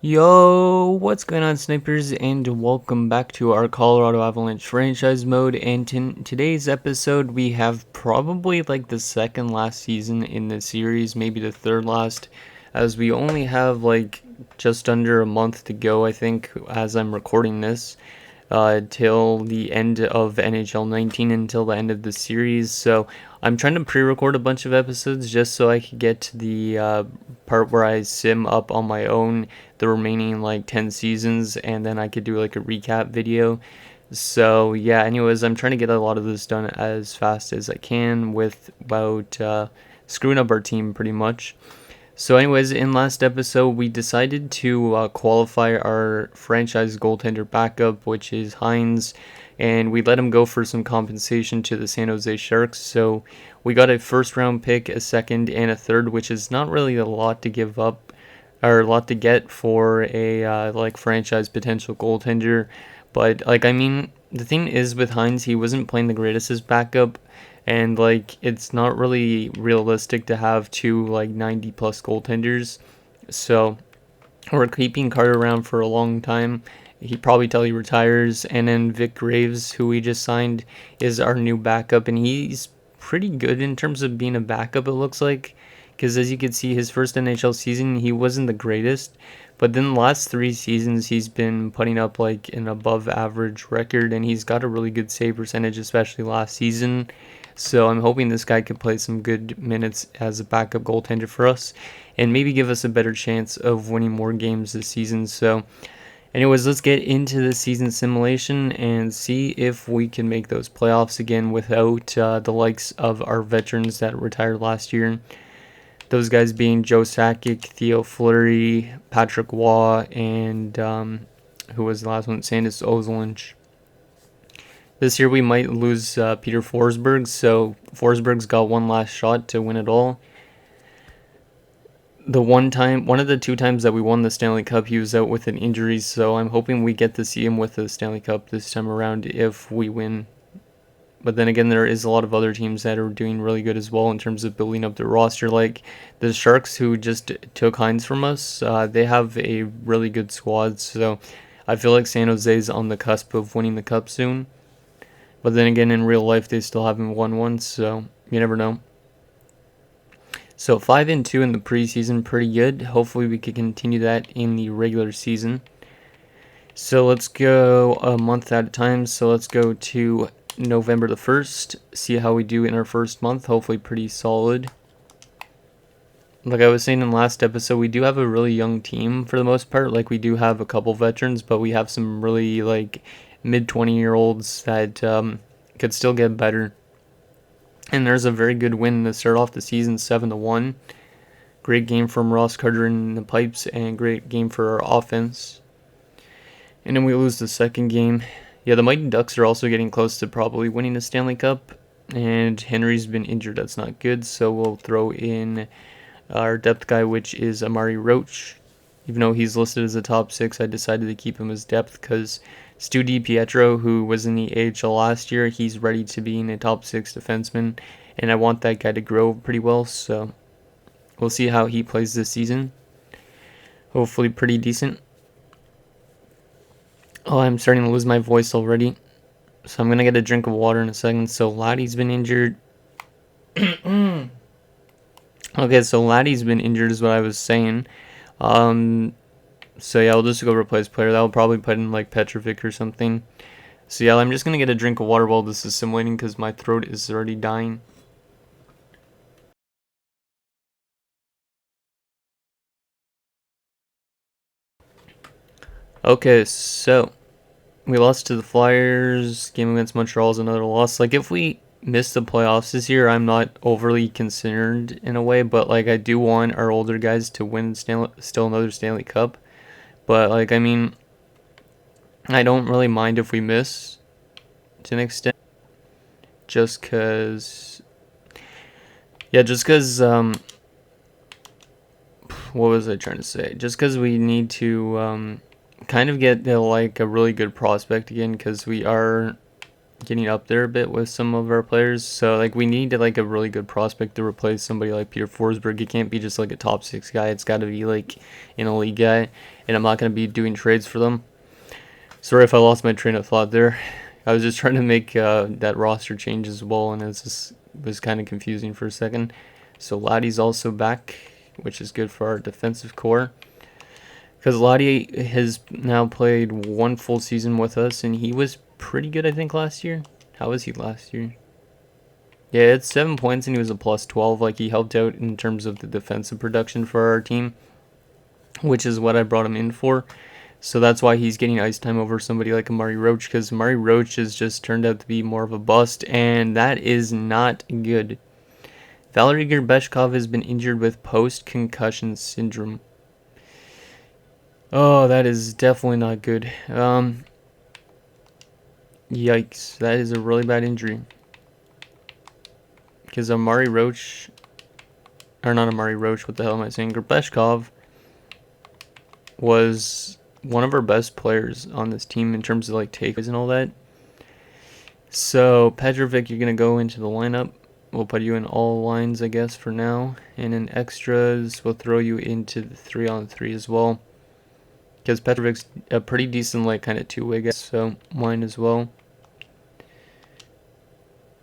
Yo, what's going on, snipers, and welcome back to our Colorado Avalanche franchise mode. And in today's episode, we have probably like the second last season in the series, maybe the third last, as we only have like just under a month to go, I think, as I'm recording this, till the end of NHL 19, until the end of the series. So I'm trying to pre-record a bunch of episodes just so I could get to the part where I sim up on my own the remaining like 10 seasons, and then I could do like a recap video. So yeah, anyways, I'm trying to get a lot of this done as fast as I can without screwing up our team pretty much. So anyways, in last episode, we decided to qualify our franchise goaltender backup, which is Hines, and we let him go for some compensation to the San Jose Sharks. So we got a first round pick, a second, and a third, which is not really a lot to give up or a lot to get for a like franchise potential goaltender. But like, I mean, the thing is with Hines, he wasn't playing the greatest as backup, and like it's not really realistic to have two like 90 plus goaltenders. So we're keeping Carter around for a long time. He probably till he retires, and then Vic Graves, who we just signed, is our new backup, and he's pretty good in terms of being a backup. It looks like, because as you can see, his first NHL season he wasn't the greatest, but then the last three seasons he's been putting up like an above average record, and he's got a really good save percentage, especially last season. So I'm hoping this guy can play some good minutes as a backup goaltender for us and maybe give us a better chance of winning more games this season. So anyways, let's get into the season simulation and see if we can make those playoffs again without the likes of our veterans that retired last year. Those guys being Joe Sakic, Theo Fleury, Patrick Waugh, and who was the last one? Sandis Ozolin. This year we might lose Peter Forsberg, so Forsberg's got one last shot to win it all. One of the two times that we won the Stanley Cup, he was out with an injury, so I'm hoping we get to see him with the Stanley Cup this time around if we win. But then again, there is a lot of other teams that are doing really good as well in terms of building up their roster, like the Sharks, who just took Hines from us. They have a really good squad, so I feel like San Jose's on the cusp of winning the Cup soon. But then again, in real life, they still haven't won one, so you never know. So 5-2 in the preseason, pretty good. Hopefully, we can continue that in the regular season. So let's go a month at a time. So let's go to November the 1st. See how we do in our first month. Hopefully, pretty solid. Like I was saying in the last episode, we do have a really young team for the most part. Like we do have a couple veterans, but we have some really like mid 20-year-olds that could still get better. And there's a very good win to start off the season, 7-1. Great game from Ross Carter in the pipes, and great game for our offense. And then we lose the second game. Yeah, the Mighty Ducks are also getting close to probably winning the Stanley Cup. And Henry's been injured. That's not good. So we'll throw in our depth guy, which is Amari Roach. Even though he's listed as a top 6, I decided to keep him as depth because Stu DiPietro, who was in the AHL last year, he's ready to be in a top 6 defenseman, and I want that guy to grow pretty well, so we'll see how he plays this season. Hopefully pretty decent. Oh, I'm starting to lose my voice already, so I'm going to get a drink of water in a second. So Laddie's been injured. Okay, so Laddie's been injured is what I was saying. So yeah, I'll just go replace player. That'll probably put in like Petrovic or something. So yeah, I'm just gonna get a drink of water while this is simulating because my throat is already dying. Okay, so we lost to the Flyers. Game against Montreal is another loss. Like if we miss the playoffs this year, I'm not overly concerned in a way, but like I do want our older guys to win still another Stanley Cup. But like I mean, I don't really mind if we miss to an extent, just cause what was I trying to say? Just because we need to kind of get like a really good prospect again, because we are getting up there a bit with some of our players. So like we need like a really good prospect to replace somebody like Peter Forsberg. It can't be just like a top 6 guy. It's got to be like an elite guy, and I'm not going to be doing trades for them. Sorry if I lost my train of thought there. I was just trying to make that roster change as well, and it was kind of confusing for a second. So Laddie's also back, which is good for our defensive core. Because Laddie has now played 1 full season with us, and he was pretty good, I think, last year. How was he last year? Yeah, it's 7 points, and he was a plus 12. Like, he helped out in terms of the defensive production for our team, which is what I brought him in for. So that's why he's getting ice time over somebody like Amari Roach, because Amari Roach has just turned out to be more of a bust, and that is not good. Valery Gerbeshkov has been injured with post-concussion syndrome. Oh, that is definitely not good. Yikes, that is a really bad injury. Because Amari Roach, or not Amari Roach, what the hell am I saying? Gerbeshkov was one of our best players on this team in terms of like takeaways and all that. So Petrovic, you're gonna go into the lineup. We'll put you in all lines, I guess, for now. And in extras, we'll throw you into the 3-on-3 as well. Because Petrovic's a pretty decent, like, kind of two-way guy, so mine as well.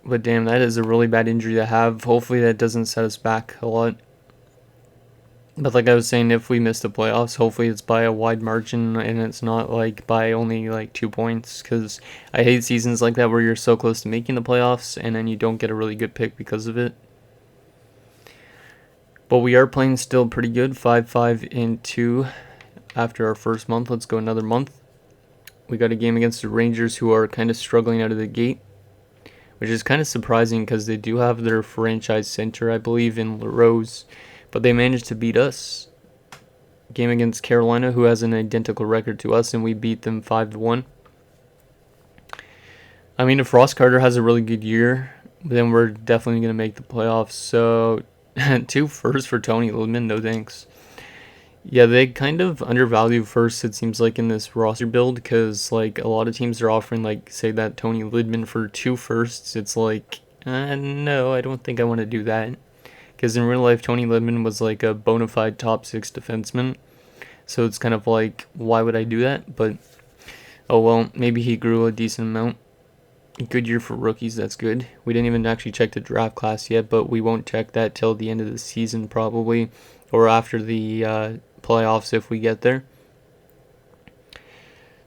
But damn, that is a really bad injury to have. Hopefully that doesn't set us back a lot. But like I was saying, if we miss the playoffs, hopefully it's by a wide margin and it's not like by only like 2 points. Because I hate seasons like that where you're so close to making the playoffs and then you don't get a really good pick because of it. But we are playing still pretty good, 5-5-2 after our first month. Let's go another month. We got a game against the Rangers, who are kind of struggling out of the gate, which is kind of surprising because they do have their franchise center, I believe, in LaRose. But they managed to beat us. Game against Carolina, who has an identical record to us, and we beat them 5-1. I mean, if Ross Carter has a really good year, then we're definitely going to make the playoffs. So, 2 firsts for Tony Lidman, no thanks. Yeah, they kind of undervalue firsts, it seems like, in this roster build, because like a lot of teams are offering, like, say that Tony Lidman for 2 firsts. It's like, no, I don't think I want to do that. Because in real life, Tony Lidman was like a bona fide top 6 defenseman. So it's kind of like, why would I do that? But, oh well, maybe he grew a decent amount. Good year for rookies, that's good. We didn't even actually check the draft class yet, but we won't check that till the end of the season probably. Or after the playoffs if we get there.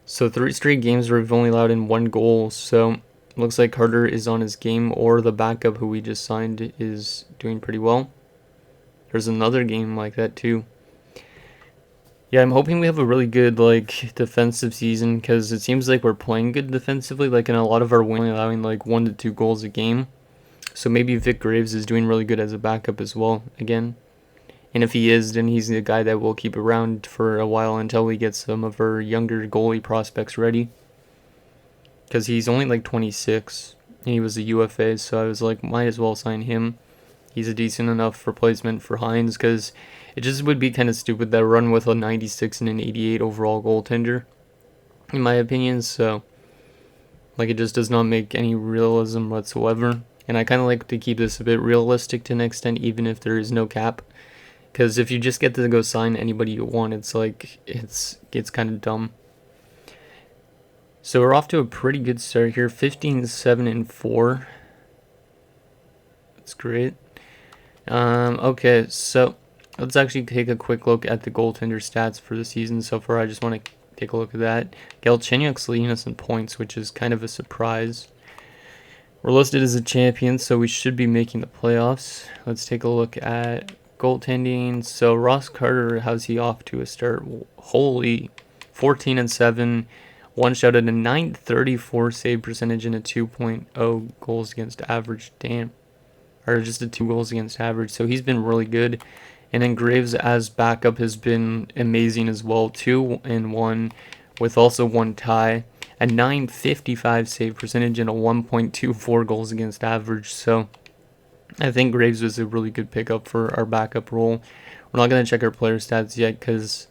So 3 straight games where we've only allowed in 1 goal. So looks like Carter is on his game, or the backup who we just signed is doing pretty well. There's another game like that too. Yeah, I'm hoping we have a really good like defensive season, because it seems like we're playing good defensively. Like in a lot of our wins, allowing like 1 to 2 goals a game. So maybe Vic Graves is doing really good as a backup as well again. And if he is, then he's the guy that we'll keep around for a while until we get some of our younger goalie prospects ready. Because he's only like 26, and he was a UFA, so I was like, might as well sign him. He's a decent enough replacement for Hines, because it just would be kind of stupid that run with a 96 and an 88 overall goaltender, in my opinion. So, like, it just does not make any realism whatsoever. And I kind of like to keep this a bit realistic to an extent, even if there is no cap. Because if you just get to go sign anybody you want, it's like, it's kind of dumb. So we're off to a pretty good start here, 15-7-4. That's great. Okay, so let's actually take a quick look at the goaltender stats for the season so far. I just want to take a look at that. Galchenyuk's leading us in points, which is kind of a surprise. We're listed as a champion, so we should be making the playoffs. Let's take a look at goaltending. So Ross Carter, how's he off to a start? Holy, 14-7, 1 shot at a 934 save percentage and a 2.0 goals against average. Damn, or just a 2 goals against average. So he's been really good. And then Graves as backup has been amazing as well. 2-1 with also 1 tie, a 955 save percentage and a 1.24 goals against average. So I think Graves was a really good pickup for our backup role. We're not going to check our player stats yet because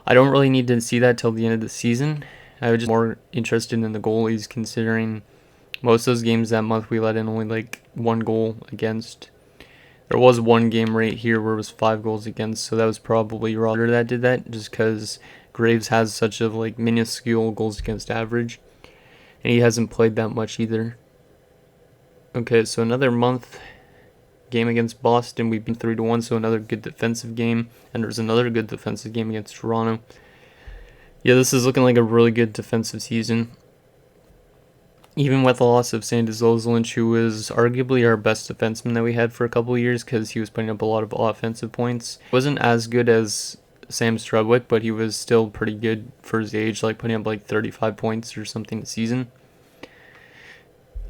I don't really need to see that till the end of the season. I was just more interested in the goalies, considering Most of those games that month we let in only like 1 goal against. There was one game right here where it was 5 goals against, so that was probably Roger that did that, just because Graves has such a like minuscule goals against average, and he hasn't played that much either. Okay, so another month game against Boston, we beat 3-1, so another good defensive game, and there's another good defensive game against Toronto. Yeah, this is looking like a really good defensive season. Even with the loss of Sandy Zolzlinch, who was arguably our best defenseman that we had for a couple of years because he was putting up a lot of offensive points. Wasn't as good as Sam Strudwick, but he was still pretty good for his age, like putting up like 35 points or something a season.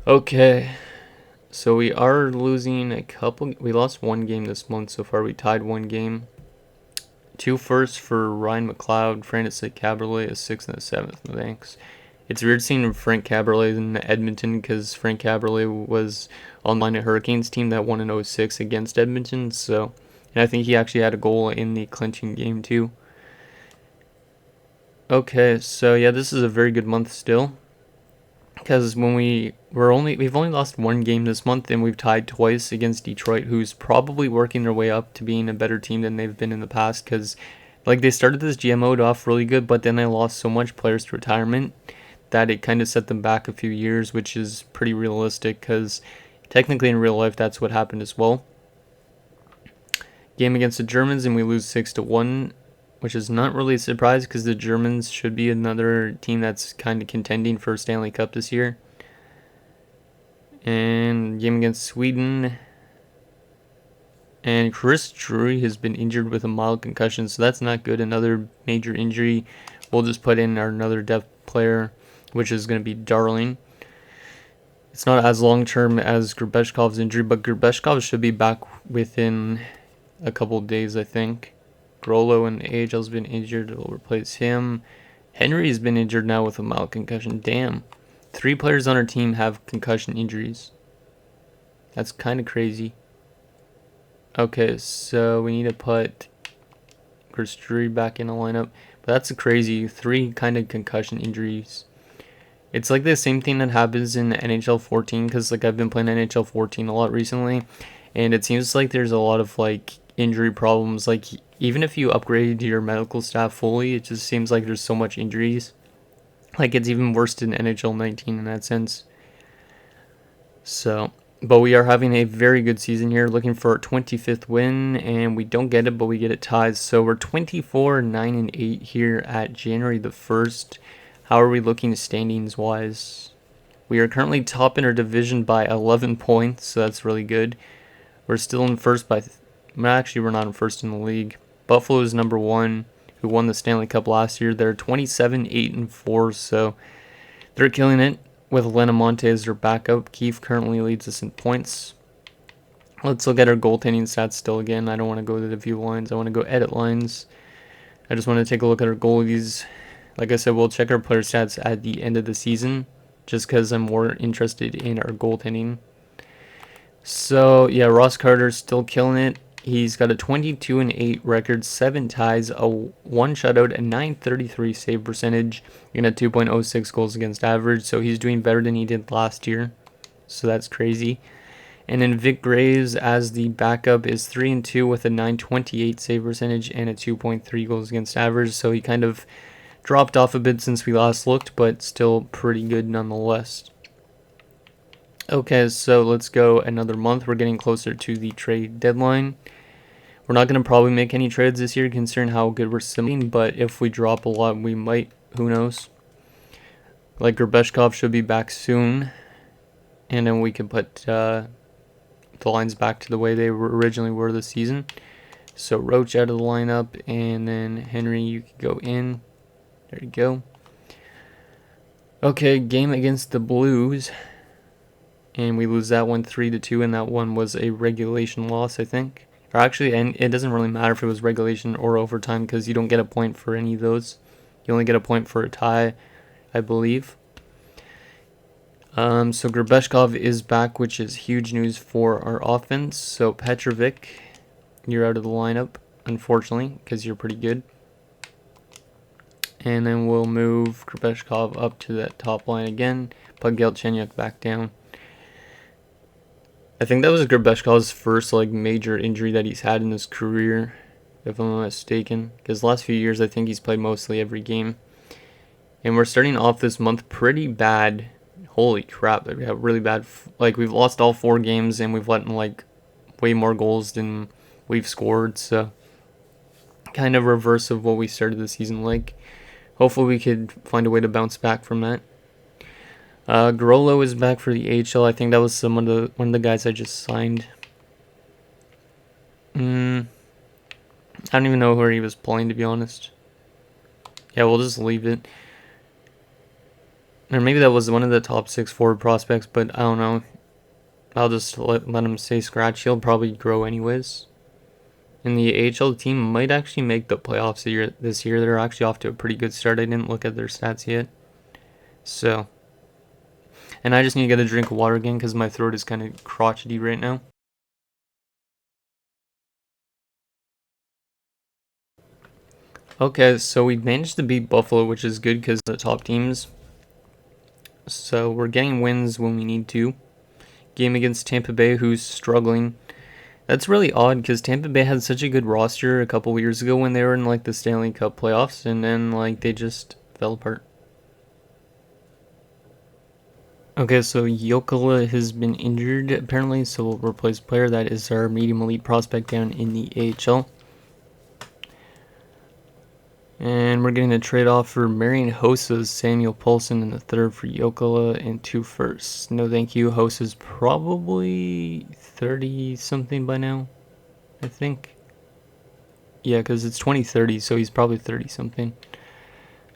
Okay, so we are losing a couple. We lost one game this month so far. We tied one game. 2 firsts for Ryan McLeod, Francis Caberlet, a 6th and a 7th in the banks. It's weird seeing Frank Caberlet in Edmonton because Frank Caberlet was on the Hurricanes team that won in 06 against Edmonton. So, and I think he actually had a goal in the clinching game too. Okay, so yeah, this is a very good month still. Because we've only lost one game this month, and we've tied twice against Detroit, who's probably working their way up to being a better team than they've been in the past. Because like they started this GMO off really good, but then they lost so much players to retirement that it kind of set them back a few years, which is pretty realistic because technically in real life that's what happened as well. Game against the Germans and we lose 6-1, which is not really a surprise because the Germans should be another team that's kind of contending for Stanley Cup this year. And game against Sweden. And Chris Drury has been injured with a mild concussion, so that's not good. Another major injury. We'll just put in our another depth player, which is going to be Darling. It's not as long-term as Grabeshkov's injury, but Grabeshkov should be back within a couple of days, I think. Grolo and AHL's been injured. We'll replace him. Henry's been injured now with a mild concussion. Damn. 3 players on our team have concussion injuries. That's kind of crazy. Okay, so we need to put Chris Drury back in the lineup. But that's crazy. 3 kind of concussion injuries. It's like the same thing that happens in NHL 14 because like I've been playing NHL 14 a lot recently, and it seems like there's a lot of like injury problems. Like even if you upgrade your medical staff fully, it just seems like there's so much injuries. Like it's even worse than NHL 19 in that sense. So, but we are having a very good season here, looking for our 25th win, and we don't get it, but we get it tied. So we're 24-9-8 here at January the 1st. How are we looking standings-wise? We are currently top in our division by 11 points, so that's really good. We're still in first by... actually, we're not in first in the league. Buffalo is number 1, who won the Stanley Cup last year. They're 27-8-4, so they're killing it with Lenamonte as their backup. Keefe currently leads us in points. Let's look at our goaltending stats still again. I don't want to go to the view lines. I want to go edit lines. I just want to take a look at our goalies. Like I said, we'll check our player stats at the end of the season just because I'm more interested in our goaltending. So, yeah, Ross Carter's still killing it. He's got a 22-8 record, 7 ties, a 1 shutout, a 933 save percentage, and a 2.06 goals against average. So he's doing better than he did last year. So that's crazy. And then Vic Graves as the backup is 3-2 with a 928 save percentage and a 2.3 goals against average. So he kind of dropped off a bit since we last looked, but still pretty good nonetheless. Okay, so let's go another month. We're getting closer to the trade deadline. We're not going to probably make any trades this year considering how good we're simming, but if we drop a lot, we might. Who knows? Like Grabeshkov should be back soon, and then we can put the lines back to the way they originally were this season. So Roach out of the lineup, and then Henry, you can go in. There you go. Okay, game against the Blues. And we lose that one 3-2, and that one was a regulation loss, I think. Or actually, and it doesn't really matter if it was regulation or overtime because you don't get a point for any of those. You only get a point for a tie, I believe. So Grabeshkov is back, which is huge news for our offense. So Petrovic, you're out of the lineup, unfortunately, because you're pretty good. And then we'll move Grabeshkov up to that top line again. put Galchenyuk back down. I think that was Grabeshkov's first like major injury that he's had in his career, if I'm not mistaken. Because the last few years, I think he's played mostly every game. And we're starting off this month pretty bad. Holy crap, we have really bad. Like, we've lost all 4 games, and we've let in like way more goals than we've scored. So, kind of reverse of what we started the season like. Hopefully, we could find a way to bounce back from that. Grollo is back for the AHL. I think that was one of the guys I just signed. I don't even know where he was playing, to be honest. Yeah, we'll just leave it. Or maybe that was one of the top 6 forward prospects, but I don't know. I'll just let him stay scratch. He'll probably grow anyways. And the AHL team might actually make the playoffs this year. They're actually off to a pretty good start. I didn't look at their stats yet. So. And I just need to get a drink of water again because my throat is kind of crotchety right now. Okay, so we managed to beat Buffalo, which is good because the top teams. So we're getting wins when we need to. Game against Tampa Bay, who's struggling. That's really odd because Tampa Bay had such a good roster a couple years ago when they were in like the Stanley Cup playoffs, and then like they just fell apart. Okay, so Jokela has been injured apparently, so we'll replace player. That is our medium elite prospect down in the AHL. And we're getting a trade off for Marian Hosa's Samuel Poulsen in the 3rd for Jokela and 2 firsts. No thank you. Hosa's probably 30 something by now, I think. Yeah, because it's 2030, so he's probably 30 something.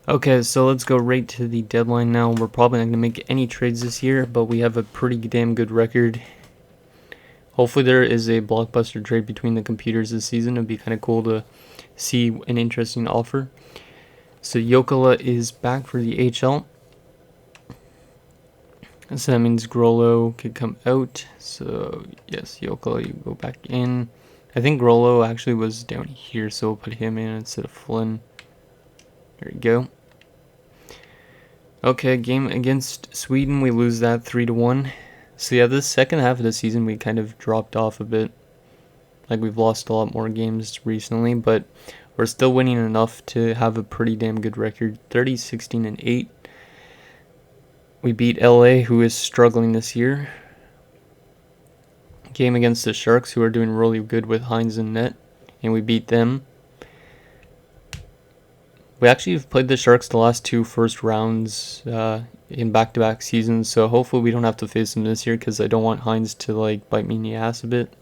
Okay, so let's go right to the deadline now. We're probably not going to make any trades this year, but we have a pretty damn good record. Hopefully there is a blockbuster trade between the computers this season. It would be kind of cool to see an interesting offer. So Jokela is back for the HL. So that means Grollo could come out. So yes, Jokela, you go back in. I think Grollo actually was down here, so we'll put him in instead of Flynn. There we go. Okay, game against Sweden, we lose that 3-1. So yeah, this second half of the season, we kind of dropped off a bit. Like, we've lost a lot more games recently, but we're still winning enough to have a pretty damn good record. 30, 16, and 8. We beat LA, who is struggling this year. Game against the Sharks, who are doing really good with Hines in net, and we beat them. We actually have played the Sharks the last 2 first rounds in back-to-back seasons, so hopefully we don't have to face them this year because I don't want Hines to like bite me in the ass a bit.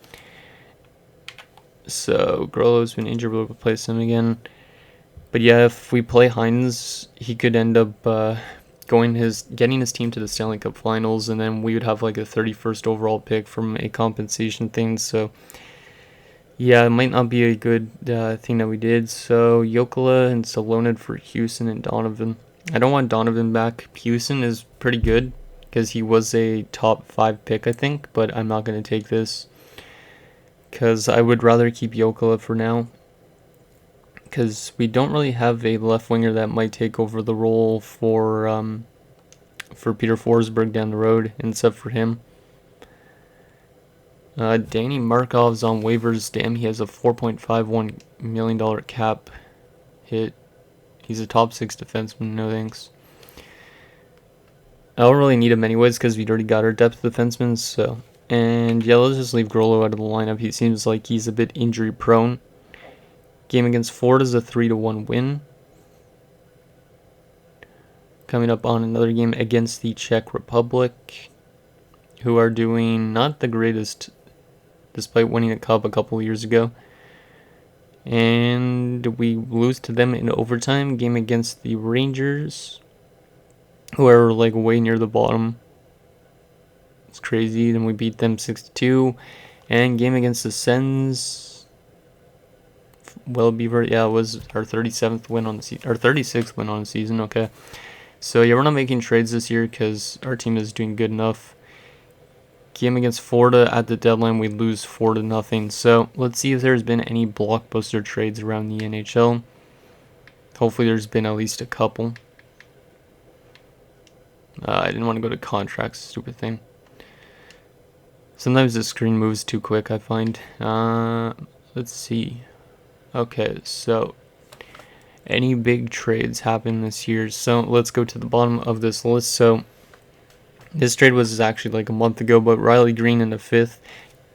So Grollo's been injured, we'll replace him again. But yeah, if we play Hines, he could end up getting his team to the Stanley Cup Finals, and then we would have like a 31st overall pick from a compensation thing. So yeah, it might not be a good thing that we did. So Jokela and Salonen for Houston and Donovan. I don't want Donovan back. Houston is pretty good because he was a top 5 pick, I think, but I'm not going to take this because I would rather keep Jokela for now because we don't really have a left winger that might take over the role for Peter Forsberg down the road, except for him. Danny Markov's on waivers. Damn, he has a $4.51 million cap hit. He's a top 6 defenseman, no thanks. I don't really need him anyways because we'd already got our depth defensemen, so. And yeah, let's just leave Grollo out of the lineup. He seems like he's a bit injury prone. Game against Florida's a 3-1 win. Coming up on another game against the Czech Republic, who are doing not the greatest despite winning a cup a couple years ago. And we lose to them in overtime. Game against the Rangers, who are like way near the bottom. It's crazy. Then we beat them 6-2. And game against the Sens, well, Beaver, yeah, it was our 37th win on the season, our 36th win on the season. Okay, so yeah, we're not making trades this year because our team is doing good enough. Game against Florida at the deadline, we lose 4-0. So let's see if there's been any blockbuster trades around the NHL. Hopefully there's been at least a couple. I didn't want to go to contracts, stupid thing. Sometimes the screen moves too quick, I find. Let's see. Okay, so any big trades happen this year? So let's go to the bottom of this list. So this trade was actually like a month ago, but Riley Green in a 5th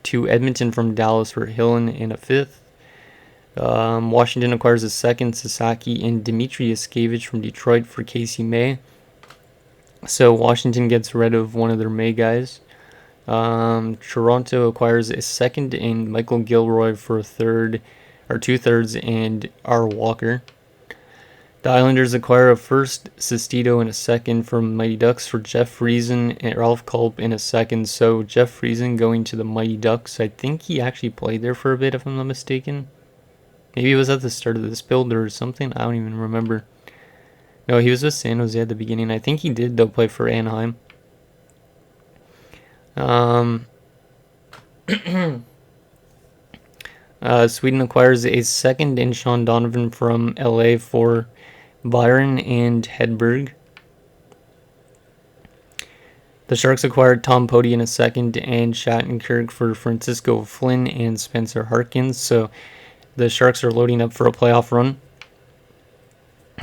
to Edmonton from Dallas for Hillen in a 5th. Washington acquires a 2nd, Sasaki, and Dmitry Yaskevich from Detroit for Casey May. So Washington gets rid of one of their May guys. Toronto acquires a 2nd and Michael Gilroy for a 3rd, or 2/3, and R. Walker. The Islanders acquire a 1st, Sestito, and a 2nd from Mighty Ducks for Jeff Friesen and Ralph Culp in a 2nd. So Jeff Friesen going to the Mighty Ducks. I think he actually played there for a bit, if I'm not mistaken. Maybe it was at the start of this build or something. I don't even remember. No, he was with San Jose at the beginning. I think he did, though, play for Anaheim. Sweden acquires a 2nd and Sean Donovan from LA for Byron and Hedberg. The Sharks acquired Tom Poti in a 2nd and Shattenkirk for Francisco Flynn and Spencer Harkins. So the Sharks are loading up for a playoff run.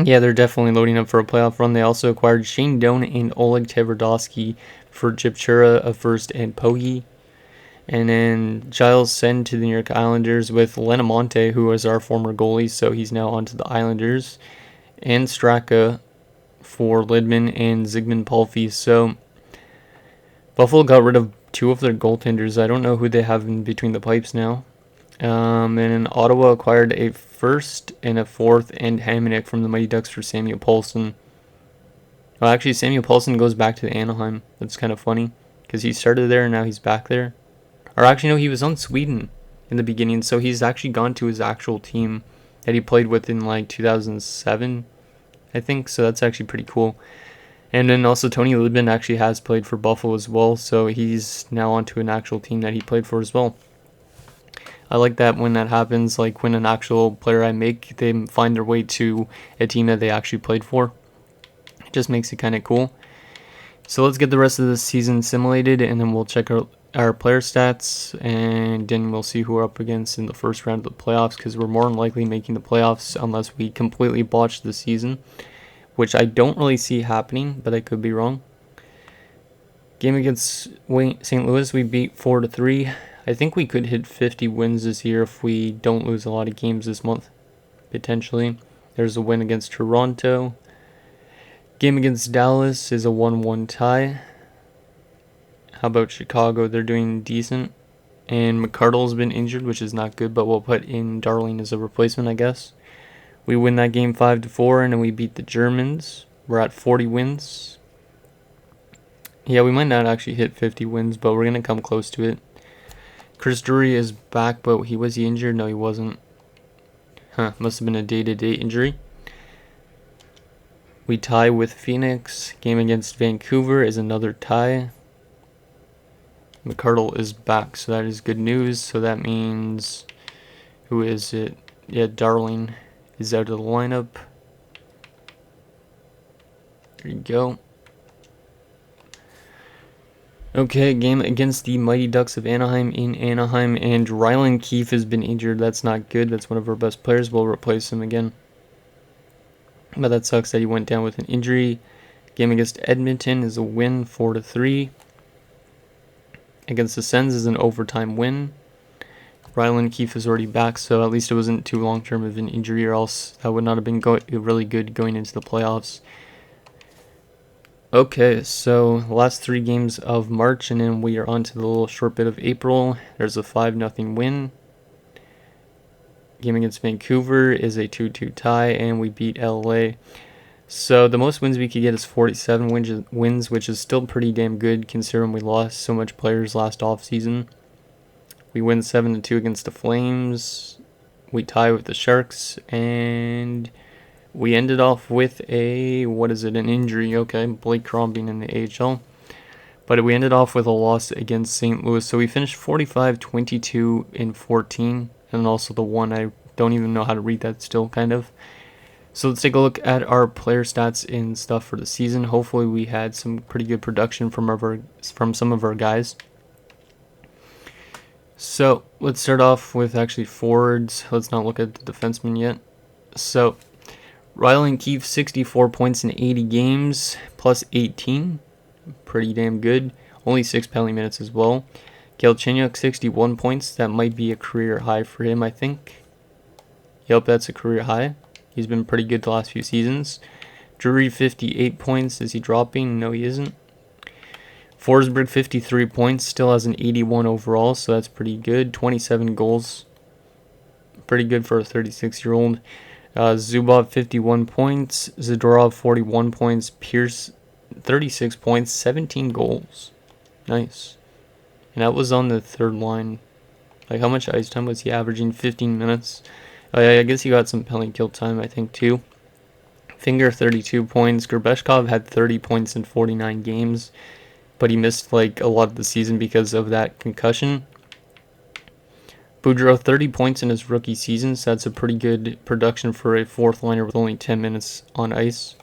Yeah, they're definitely loading up for a playoff run. They also acquired Shane Doan and Oleg Tverdovsky for Chipchura, a 1st, and Pogge. And then Giles Sen to the New York Islanders with Lenamonte, who was our former goalie, so he's now on to the Islanders. And Straka for Lidman and Zygmunt Palffy. So Buffalo got rid of 2 of their goaltenders. I don't know who they have in between the pipes now. And then Ottawa acquired a 1st and a 4th and Hamonic from the Mighty Ducks for Samuel Paulson. Well, actually, Samuel Paulson goes back to Anaheim. That's kind of funny because he started there and now he's back there. Or actually, no, he was on Sweden in the beginning, so he's actually gone to his actual team that he played with in like 2007, I think. So that's actually pretty cool. And then also Tony Lidman actually has played for Buffalo as well, so he's now onto an actual team that he played for as well. I like that when that happens, like when an actual player I make, they find their way to a team that they actually played for. It just makes it kind of cool. So let's get the rest of the season simulated, and then we'll check our player stats, and then we'll see who we're up against in the first round of the playoffs, because we're more than likely making the playoffs unless we completely botch the season, which I don't really see happening, but I could be wrong. Game against St. Louis, we beat 4-3. I think we could hit 50 wins this year if we don't lose a lot of games this month, potentially. There's a win against Toronto. Game against Dallas is a 1-1 tie. How about Chicago? They're doing decent. And McCardle's been injured, which is not good, but we'll put in Darling as a replacement, I guess. We win that game 5-4, and then we beat the Germans. We're at 40 wins. Yeah, we might not actually hit 50 wins, but we're going to come close to it. Chris Drury is back, but was he injured? No, he wasn't. Must have been a day-to-day injury. We tie with Phoenix. Game against Vancouver is another tie. McCardle is back, so that is good news. So that means, who is it? Yeah, Darling is out of the lineup. There you go. Okay, game against the Mighty Ducks of Anaheim in Anaheim, and Ryland Keefe has been injured. That's not good. That's one of our best players. We'll replace him again. But that sucks that he went down with an injury. Game against Edmonton is a win, 4-3. Against the Sens is an overtime win. Ryland Keefe is already back, so at least it wasn't too long-term of an injury, or else that would not have been really good going into the playoffs. Okay, so last 3 games of March, and then we are on to the little short bit of April. There's a 5-0 win. Game against Vancouver is a 2-2 tie, and we beat LA. So the most wins we could get is 47 wins, which is still pretty damn good considering we lost so much players last offseason. We win 7-2 against the Flames. We tie with the Sharks, and we ended off with an injury. Okay, Blake Crombie in the AHL. But we ended off with a loss against St. Louis. So we finished 45-22 in 14. And also the one, I don't even know how to read that still, kind of. So let's take a look at our player stats and stuff for the season. Hopefully we had some pretty good production from some of our guys. So let's start off with actually forwards. Let's not look at the defensemen yet. So Rylan Keefe, 64 points in 80 games, plus 18. Pretty damn good. Only 6 penalty minutes as well. Galchenyuk, 61 points. That might be a career high for him, I think. Yep, that's a career high. He's been pretty good the last few seasons. Drury, 58 points. Is he dropping? No, he isn't. Forsberg, 53 points. Still has an 81 overall, so that's pretty good. 27 goals. Pretty good for a 36-year-old. Zubov, 51 points. Zadorov, 41 points. Pierce, 36 points. 17 goals. Nice. And that was on the third line. Like, how much ice time was he averaging? 15 minutes. I guess he got some penalty kill time, I think, too. Finger, 32 points. Gerbeshkov had 30 points in 49 games, but he missed, like, a lot of the season because of that concussion. Boudreaux, 30 points in his rookie season, so that's a pretty good production for a fourth liner with only 10 minutes on ice.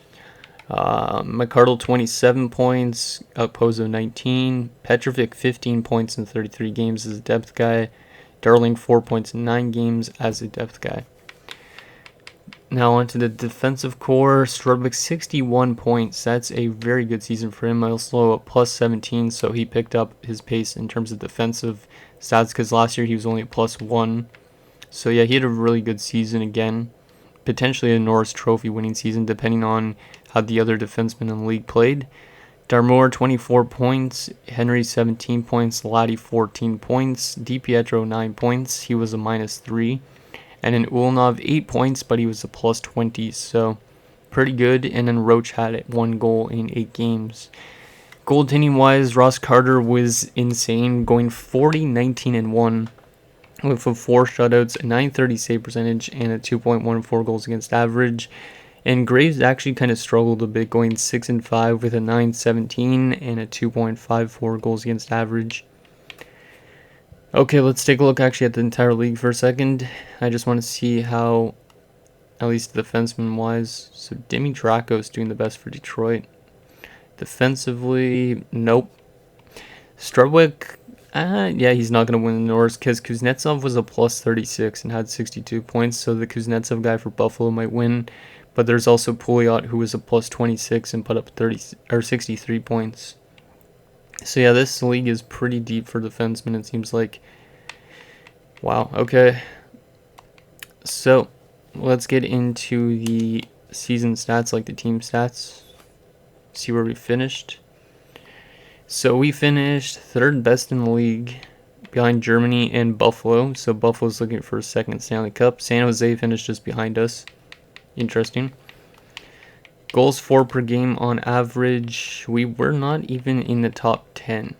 McArdle, 27 points, Outpost of 19. Petrovic, 15 points in 33 games as a depth guy. Darling, 4 points in 9 games as a depth guy. Now onto the defensive core. Strudwick, 61 points. That's a very good season for him. Also at plus 17, so he picked up his pace in terms of defensive stats because last year he was only at plus 1. So yeah, he had a really good season again. Potentially a Norris Trophy winning season depending on how the other defensemen in the league played. Darmour, 24 points. Henry, 17 points. Laddie, 14 points. DiPietro, 9 points. He was a -3. And then Ulnov, 8 points, but he was a plus 20. So pretty good. And then Roach had 1 goal in 8 games. Goaltending-wise, Ross Carter was insane, going 40, 19, and 1 with 4 shutouts, a .930 save percentage, and a 2.14 goals against average. And Graves actually kind of struggled a bit, going 6 and 5 with a .917 and a 2.54 goals against average. Okay, let's take a look actually at the entire league for a second. I just want to see how, at least defenseman wise. So Dimitrakos doing the best for Detroit. Defensively, nope. Strudwick, yeah, he's not going to win the Norris because Kuznetsov was a plus 36 and had 62 points, so the Kuznetsov guy for Buffalo might win. But there's also Pouliot, who was a plus 26 and put up 63 points. So yeah, this league is pretty deep for defensemen, it seems like. Wow, okay. So let's get into the season stats, like the team stats. See where we finished. So we finished third best in the league, behind Germany and Buffalo. So Buffalo's looking for a second Stanley Cup. San Jose finished just behind us. Interesting. Goals for per game on average, we were not even in the top 10.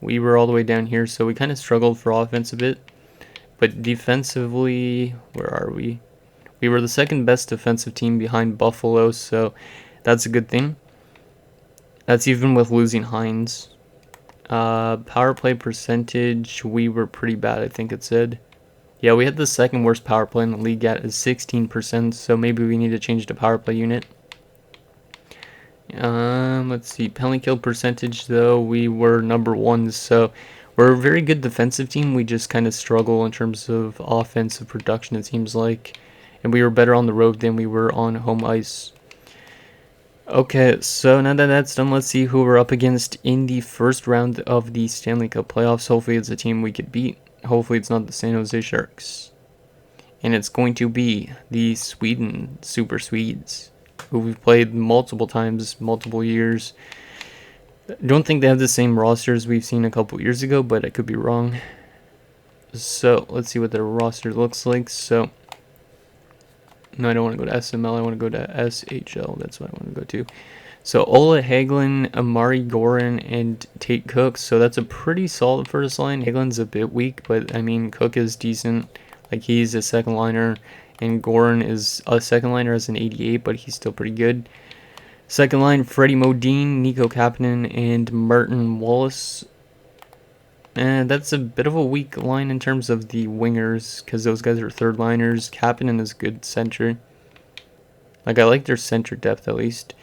We were all the way down here, so we kind of struggled for offense a bit. But defensively, where are we? We were the second best defensive team behind Buffalo, so that's a good thing. That's even with losing Hines. Power play percentage, we were pretty bad, I think it said. Yeah, we had the second worst power play in the league at 16%, so maybe we need to change the power play unit. Let's see, penalty kill percentage though, we were number 1, so we're a very good defensive team. We just kind of struggle in terms of offensive production, it seems like. And we were better on the road than we were on home ice. Okay, so now that that's done, let's see who we're up against in the first round of the Stanley Cup playoffs. Hopefully it's a team we could beat. Hopefully it's not the San Jose Sharks. And it's going to be the Sweden Super Swedes, who we've played multiple times, multiple years. I don't think they have the same roster as we've seen a couple years ago, but I could be wrong. So let's see what their roster looks like. So no, I don't want to go to SML. I want to go to SHL. That's what I want to go to. So Ola Hagelin, Amari Goran, and Tate Cook. So that's a pretty solid first line. Hagelin's a bit weak, but I mean Cook is decent. Like he's a second liner, and Goran is a second liner as an 88, but he's still pretty good. Second line, Freddie Modine, Nico Kapanen, and Martin Wallace. And that's a bit of a weak line in terms of the wingers, because those guys are third liners. Kapanen is good center. Like, I like their center depth at least.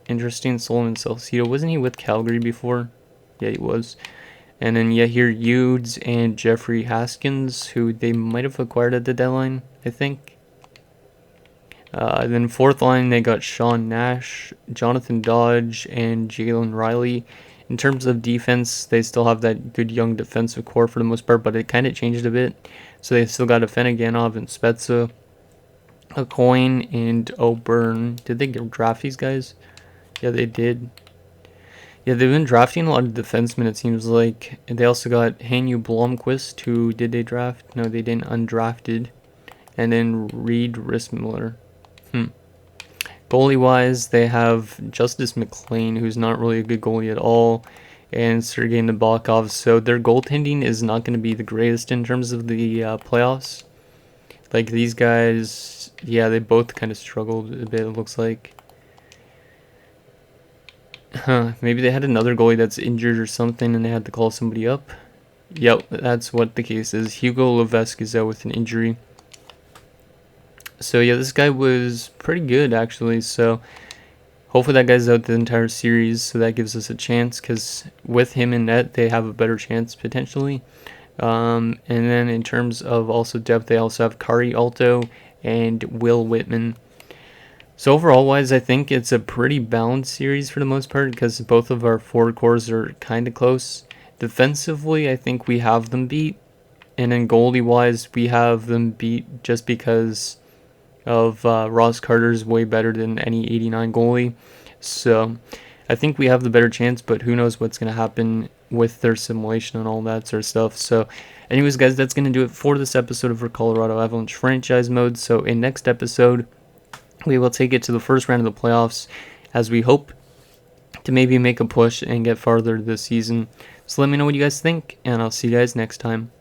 Interesting. Solomon Salcido, wasn't he with Calgary before? Yeah, he was. And then yeah, here Udes and Jeffrey Haskins, who they might have acquired at the deadline, I think. Then fourth line, they got Sean Nash, Jonathan Dodge, and Jalen Riley. In terms of defense, they still have that good young defensive core for the most part, but it kind of changed a bit. So they still got Afenaganov and Spezza, a Coin, and O'Byrne. Did they draft these guys? Yeah, they did. Yeah, they've been drafting a lot of defensemen, it seems like. And they also got Hanyu Blomqvist, who did they draft? No, they didn't, undrafted. And then Reed Rissmiller. Goalie-wise, they have Justice McLean, who's not really a good goalie at all, and Sergei Nabokov. So their goaltending is not going to be the greatest in terms of the playoffs. Like, these guys, yeah, they both kind of struggled a bit, it looks like. Maybe they had another goalie that's injured or something and they had to call somebody up. Yep, that's what the case is. Hugo Levesque is out with an injury. So yeah, this guy was pretty good actually. So hopefully that guy's out the entire series, so that gives us a chance, because with him in net, they have a better chance potentially. And then in terms of also depth, they also have Kari Alto and Will Whitman. So overall wise, I think it's a pretty balanced series for the most part, because both of our forward cores are kind of close. Defensively, I think we have them beat. And then goalie wise, we have them beat just because of Ross Carter's way better than any 89 goalie. So I think we have the better chance, but who knows what's going to happen with their simulation and all that sort of stuff. So anyways, guys, that's going to do it for this episode of our Colorado Avalanche franchise mode. So in next episode, we will take it to the first round of the playoffs, as we hope to maybe make a push and get farther this season. So let me know what you guys think, and I'll see you guys next time.